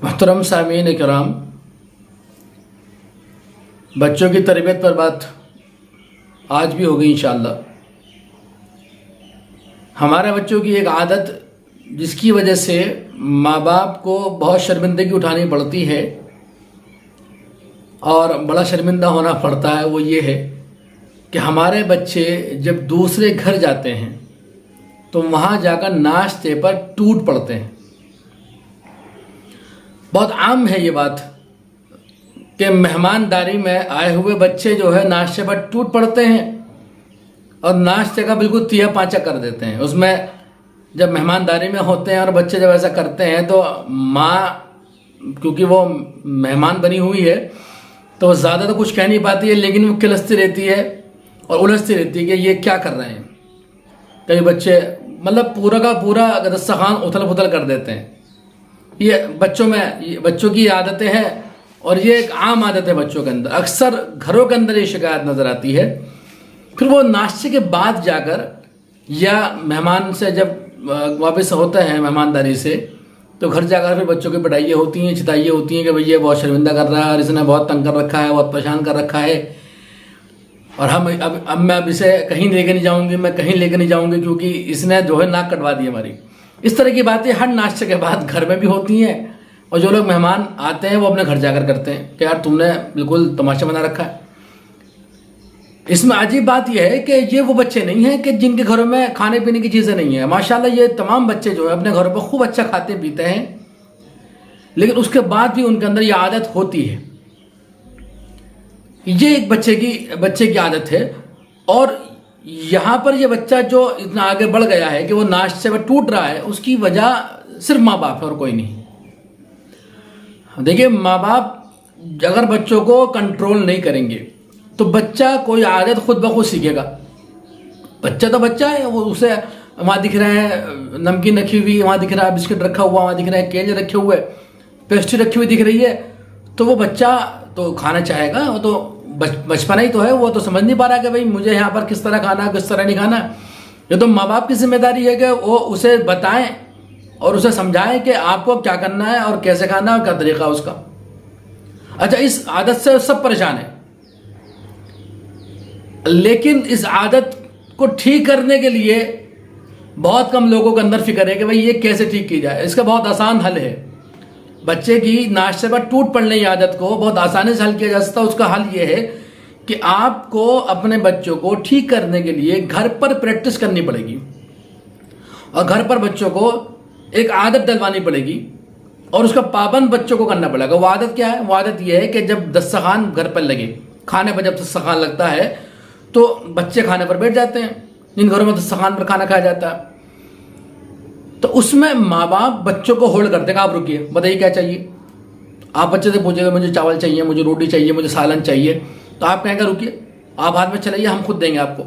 محترم سامعین کرام، بچوں کی تربیت پر بات آج بھی ہوگی انشاءاللہ۔ ہمارے بچوں کی ایک عادت جس کی وجہ سے ماں باپ کو بہت شرمندگی اٹھانی پڑتی ہے اور بڑا شرمندہ ہونا پڑتا ہے، وہ یہ ہے کہ ہمارے بچے جب دوسرے گھر جاتے ہیں تو وہاں جا کر ناشتے پر ٹوٹ پڑتے ہیں۔ بہت عام ہے یہ بات کہ مہمانداری میں آئے ہوئے بچے جو ہے ناشتے پر ٹوٹ پڑتے ہیں اور ناشتے کا بالکل تیا پانچا کر دیتے ہیں۔ اس میں جب مہمانداری میں ہوتے ہیں اور بچے جب ایسا کرتے ہیں تو ماں، کیونکہ وہ مہمان بنی ہوئی ہے تو زیادہ تو کچھ کہہ نہیں پاتی ہے، لیکن وہ کلستی رہتی ہے اور الجھتی رہتی ہے کہ یہ کیا کر رہے ہیں۔ کئی بچے مطلب پورا کا پورا دسترخوان اتھل پھتل کر دیتے ہیں۔ یہ بچوں کی عادتیں ہیں اور یہ ایک عام عادت ہے بچوں کے اندر۔ اکثر گھروں کے اندر یہ شکایت نظر آتی ہے۔ پھر وہ ناشتے کے بعد جا کر یا مہمان سے جب واپس ہوتے ہیں مہمانداری سے تو گھر جا کر پھر بچوں کی پٹائیاں ہوتی ہیں، چتائیاں ہوتی ہیں کہ بھئی یہ بہت شرمندہ کر رہا ہے اور اس نے بہت تنگ کر رکھا ہے، بہت پریشان کر رکھا ہے، اور اب میں اسے کہیں لے کے نہیں جاؤں گی، میں کہیں لے کے نہیں جاؤں گی کیونکہ اس نے جو ہے ناک کٹوا دی ہماری۔ اس طرح کی باتیں ہر ناشتے کے بعد گھر میں بھی ہوتی ہیں، اور جو لوگ مہمان آتے ہیں وہ اپنے گھر جا کر کرتے ہیں کہ یار تم نے بالکل تماشا بنا رکھا ہے۔ اس میں عجیب بات یہ ہے کہ یہ وہ بچے نہیں ہیں کہ جن کے گھروں میں کھانے پینے کی چیزیں نہیں ہیں۔ ماشاءاللہ یہ تمام بچے جو ہیں اپنے گھروں پر خوب اچھا کھاتے پیتے ہیں، لیکن اس کے بعد بھی ان کے اندر یہ عادت ہوتی ہے۔ یہ ایک بچے کی عادت ہے، اور یہاں پر یہ بچہ جو اتنا آگے بڑھ گیا ہے کہ وہ ناشتے پر ٹوٹ رہا ہے، اس کی وجہ صرف ماں باپ ہے اور کوئی نہیں۔ دیکھیے، ماں باپ اگر بچوں کو کنٹرول نہیں کریں گے تو بچہ کوئی عادت خود بخود سیکھے گا۔ بچہ تو بچہ ہے، وہ اسے وہاں دکھ رہا ہے نمکین رکھی ہوئی، وہاں دکھ رہا ہے بسکٹ رکھا ہوا، وہاں دکھ رہا ہے کیلے رکھے ہوئے، پیسٹری رکھی ہوئی دکھ رہی ہے، تو وہ بچہ تو کھانا چاہے گا۔ وہ تو بچپنا ہی تو ہے، وہ تو سمجھ نہیں پا رہا کہ بھئی مجھے یہاں پر کس طرح کھانا ہے، کس طرح نہیں کھانا۔ یہ تو ماں باپ کی ذمہ داری ہے کہ وہ اسے بتائیں اور اسے سمجھائیں کہ آپ کو کیا کرنا ہے اور کیسے کھانا ہے اور کیا طریقہ اس کا۔ اچھا، اس عادت سے سب پریشان ہیں، لیکن اس عادت کو ٹھیک کرنے کے لیے بہت کم لوگوں کے اندر فکر ہے کہ بھئی یہ کیسے ٹھیک کی جائے۔ اس کا بہت آسان حل ہے۔ بچے کی ناشتے پر ٹوٹ پڑنے کی عادت کو بہت آسانی سے حل کیا جا سکتا ہے۔ اس کا حل یہ ہے کہ آپ کو اپنے بچوں کو ٹھیک کرنے کے لیے گھر پر پریکٹس کرنی پڑے گی، اور گھر پر بچوں کو ایک عادت ڈلوانی پڑے گی، اور اس کا پابند بچوں کو کرنا پڑے گا۔ وہ عادت کیا ہے؟ وہ عادت یہ ہے کہ جب دسترخوان گھر پر لگے، کھانے پر جب دسترخوان لگتا ہے تو بچے کھانے پر بیٹھ جاتے ہیں، جن گھروں میں دسترخوان پر کھانا کھایا جاتا ہے، تو اس میں ماں باپ بچوں کو ہولڈ کرتے ہیں کہ آپ رکیے، بتائیے کیا چاہیے۔ آپ بچے سے پوچھیں گے مجھے چاول چاہیے، مجھے روٹی چاہیے، مجھے سالن چاہیے، تو آپ کہیں گے رکیے، آپ ہاتھ میں چلائیے، ہم خود دیں گے آپ کو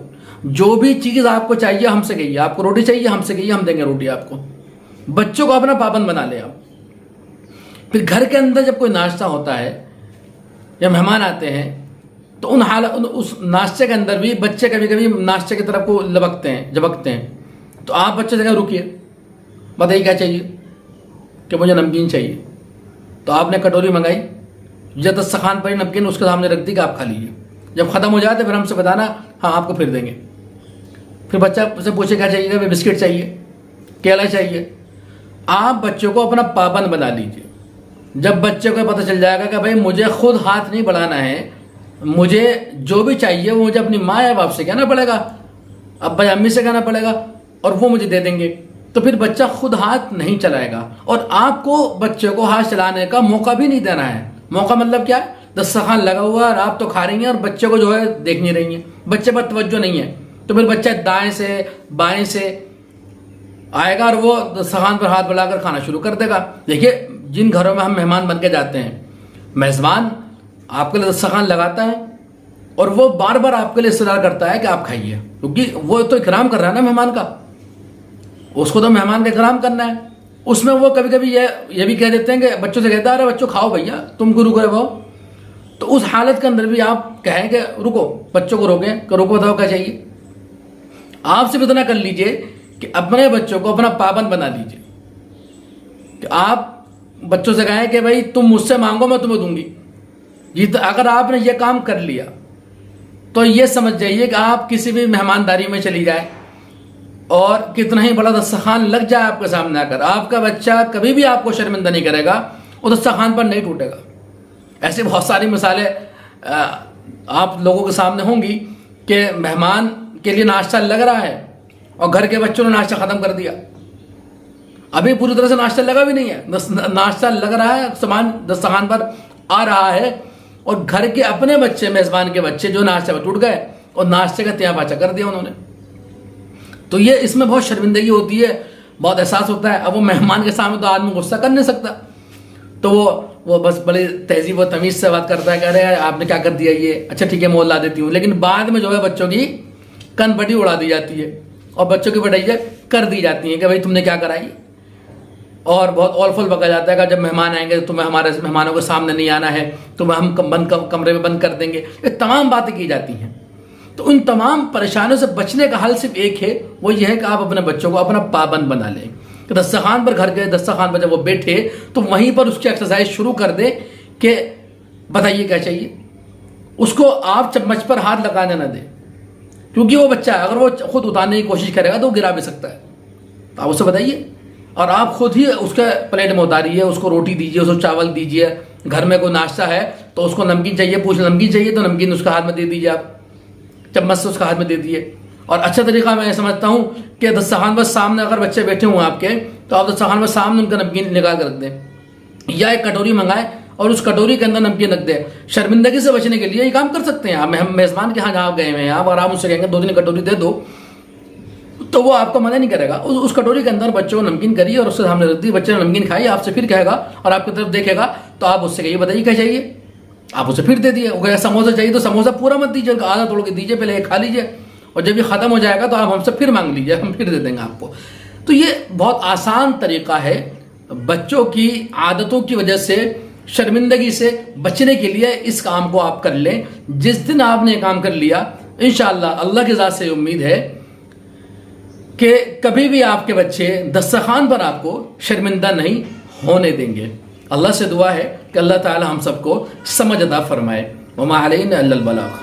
جو بھی چیز آپ کو چاہیے، ہم سے کہیے۔ آپ کو روٹی چاہیے، ہم سے کہیے، ہم دیں گے روٹی آپ کو۔ بچوں کو اپنا پابند بنا لے آپ۔ پھر گھر کے اندر جب کوئی ناشتہ ہوتا ہے یا مہمان آتے ہیں تو اس ناشتے کے اندر بھی بچے کبھی کبھی ناشتے کی طرف کو جھبکتے ہیں، تو آپ بچے سے کہیں رکیے، بتائیے کیا چاہیے، کہ مجھے نمکین چاہیے۔ تو آپ نے کٹوری منگائی، جب دسترخوان پر نمکین اس کے سامنے رکھ دی کہ آپ کھا لیجیے، جب ختم ہو جائے تو پھر ہم سے بتانا، ہاں آپ کو پھر دیں گے۔ پھر بچہ سے پوچھے کیا چاہیے، کہ بسکٹ چاہیے، کیلا چاہیے۔ آپ بچوں کو اپنا پابند بنا لیجیے۔ جب بچے کو پتہ چل جائے گا کہ بھائی مجھے خود ہاتھ نہیں بڑھانا ہے، مجھے جو بھی چاہیے وہ مجھے اپنی ماں یا باپ سے کہنا پڑے گا، ابا یا امی سے کہنا پڑے گا، اور وہ مجھے دے دیں گے، تو پھر بچہ خود ہاتھ نہیں چلائے گا۔ اور آپ کو بچے کو ہاتھ چلانے کا موقع بھی نہیں دینا ہے۔ موقع مطلب کیا ہے؟ دسترخوان لگا ہوا ہے اور آپ تو کھا رہی ہیں اور بچے کو جو ہے دیکھ نہیں رہی ہیں، بچے پر توجہ نہیں ہے، تو پھر بچہ دائیں سے بائیں سے آئے گا اور وہ دسترخوان پر ہاتھ بڑھا کر کھانا شروع کر دے گا۔ دیکھیے، جن گھروں میں ہم مہمان بن کے جاتے ہیں، میزبان آپ کے لیے دسترخوان لگاتا ہے اور وہ بار بار آپ کے لیے اصرار کرتا ہے کہ آپ کھائیے، کیونکہ وہ تو اکرام کر رہا ہے نا مہمان کا، اس کو تو مہمان کا اکرام کرنا ہے۔ اس میں وہ کبھی کبھی یہ بھی کہہ دیتے ہیں کہ بچوں سے کہتا ہے ارے بچوں کھاؤ بھیا، تم کو رکو رہے بھاؤ۔ تو اس حالت کے اندر بھی آپ کہیں کہ رکو، بچوں کو روکیں کہ رکو، بتاؤ کیا چاہیے۔ آپ سے اتنا کر لیجئے کہ اپنے بچوں کو اپنا پابند بنا لیجئے کہ آپ بچوں سے کہیں کہ بھائی تم مجھ سے مانگو میں تمہیں دوں گی. یہ تو اگر آپ نے یہ کام کر لیا تو یہ سمجھ جائیے کہ آپ کسی بھی مہمانداری میں چلی جائے اور کتنا ہی بڑا دسترخوان لگ جائے آپ کے سامنے آ کر، آپ کا بچہ کبھی بھی آپ کو شرمندہ نہیں کرے گا، وہ دسترخوان پر نہیں ٹوٹے گا. ایسی بہت ساری مثالیں آپ لوگوں کے سامنے ہوں گی کہ مہمان کے لیے ناشتہ لگ رہا ہے اور گھر کے بچوں نے ناشتہ ختم کر دیا. ابھی پوری طرح سے ناشتہ لگا بھی نہیں ہے، ناشتہ لگ رہا ہے، سامان دسترخوان پر آ رہا ہے، اور گھر کے اپنے بچے، میزبان کے بچے جو ناشتے میں ٹوٹ گئے اور ناشتے کا تیاں باچا کر دیا انہوں نے. تو یہ اس میں بہت شرمندگی ہوتی ہے، بہت احساس ہوتا ہے. اب وہ مہمان کے سامنے تو آدمی غصہ کر نہیں سکتا، تو وہ بس بڑی تہذیب و تمیز سے بات کرتا ہے کہ ارے آپ نے کیا کر دیا، یہ اچھا ٹھیک ہے میں لا دیتی ہوں. لیکن بعد میں جو ہے بچوں کی کن پٹی اڑا دی جاتی ہے اور بچوں کی پٹائیاں کر دی جاتی ہیں کہ بھائی تم نے کیا کرائی، اور بہت اول فول بکا جاتا ہے کہ جب مہمان آئیں گے تو تمہیں ہمارے مہمانوں کے سامنے نہیں آنا ہے، تمہیں ہم کمرے میں بند کر دیں گے. یہ تمام باتیں کی جاتی ہیں. تو ان تمام پریشانیوں سے بچنے کا حل صرف ایک ہے، وہ یہ ہے کہ آپ اپنے بچوں کو اپنا پابند بنا لیں. کہ دسترخوان پر، گھر کے دسترخوان پر جب وہ بیٹھے تو وہیں پر اس کی ایکسرسائز شروع کر دیں کہ بتائیے کیا چاہیے. اس کو آپ چمچ پر ہاتھ لگانے نہ دیں، کیونکہ وہ بچہ اگر وہ خود اتارنے کی کوشش کرے گا تو وہ گرا بھی سکتا ہے. تو آپ اسے بتائیے، اور آپ خود ہی اس کے پلیٹ میں اتاریے، اس کو روٹی دیجیے، اس کو چاول دیجیے. گھر میں کوئی ناشتہ ہے تو اس کو نمکین چاہیے، نمکین چاہیے تو نمکین اس کا ہاتھ میں دے دیجیے، آپ چمچ سے اس کا ہاتھ میں دے دیے. اور اچھا طریقہ میں یہ سمجھتا ہوں کہ دسترخوان پر سامنے اگر بچے بیٹھے ہوئے ہیں آپ کے، تو آپ دسترخوان پر سامنے ان کا نمکین نکال کر رکھ دیں، یا ایک کٹوری منگائیں اور اس کٹوری کے اندر نمکین رکھ دیں. شرمندگی سے بچنے کے لیے یہ کام کر سکتے ہیں آپ. میزبان کے ہاں جہاں گئے ہوئے ہیں آپ، اور آپ اس سے کہیں گے 2 کٹوری دے دو، تو وہ آپ کو منع نہیں کرے گا. اس کٹوری کے اندر بچوں کو نمکین کریے اور اس سے سامنے رکھ دی، بچے نے نمکین کھائی، آپ سے پھر کہے گا اور آپ کی طرف دیکھے گا تو آپ اس سے کہیے بتائیے کیا چاہیے، آپ اسے پھر دے دیے. وہ کہے سموسا چاہیے تو سموسا پورا مت دیجیے، آدھا توڑ کے دیجیے، پہلے ایک کھا لیجیے، اور جب یہ ختم ہو جائے گا تو آپ ہم سے پھر مانگ لیجیے، ہم پھر دے دیں گے آپ کو. تو یہ بہت آسان طریقہ ہے بچوں کی عادتوں کی وجہ سے شرمندگی سے بچنے کے لیے. اس کام کو آپ کر لیں. جس دن آپ نے یہ کام کر لیا، انشاءاللہ اللہ کی ذات سے امید ہے کہ کبھی بھی آپ کے بچے دسترخوان پر آپ کو شرمندہ نہیں ہونے دیں گے. اللہ سے دعا ہے کہ اللہ تعالی ہم سب کو سمجھ عطا فرمائے. وما علینا الا البلاغ.